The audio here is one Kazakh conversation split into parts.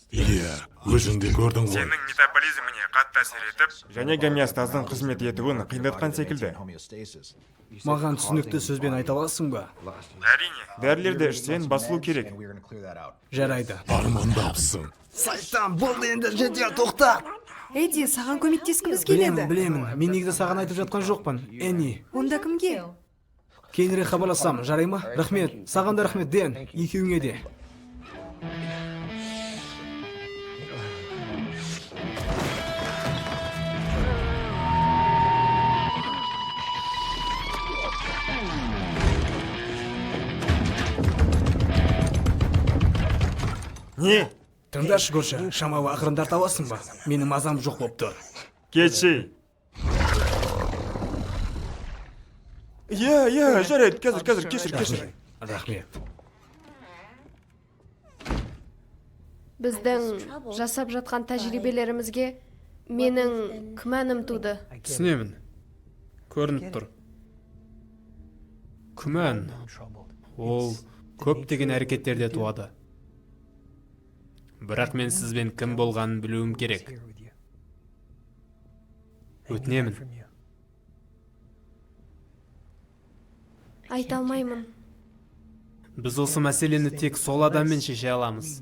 Иә, өзің де көрдің ғой. Сенің метаболизміне қатты әсер етіп, және гомеостаздың қызмет етуін қиындатқан секілді. Маған түсінікті сөзбен айта аласың ба? әрине. Дәрілерді ішсең басылу керек. Жарайды. Армандапсың. Сайтан, болды енді жете, тоқта. Эдди, саған көмектескіміз келеді. Білемін. Мен негізі саған айтып жатқан жоқпын. Энни, Онда кімге? кейінірек хабарласам, жарай ма? Рахмет. Саған да рахмет, Дэн. Екеуіңе де. Не? Тыңдашы көрші, шамалы ақырындар табасың ба? Менің мазам жоқ болып тұр. Кетші. Иә, жарайды, қазір, кешір. Рахмет. Біздің жасап жатқан тәжірибелерімізге менің күмәнім туды. Түсінемін. Көрініп тұр. Күмән. Ол көптеген әрекеттерде туады. Бірақ мен сізбен кім болғанын білуім керек. Өтінемін. Айта алмаймын. Біз осы мәселені тек сол адаммен шеше аламыз.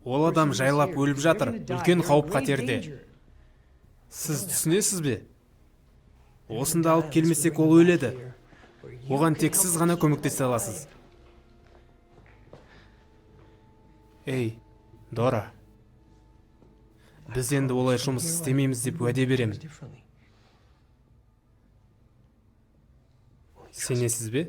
Ол адам жайлап өліп жатыр, үлкен қауіп қатерде. Сіз түсінесіз бе? Осында алып келмесек ол өледі. Оған тек сіз ғана көмектесе аласыз. Ей, Дора. Біз енді олай жұмыс істемейміз деп уәде беремін. Сенесіз бе?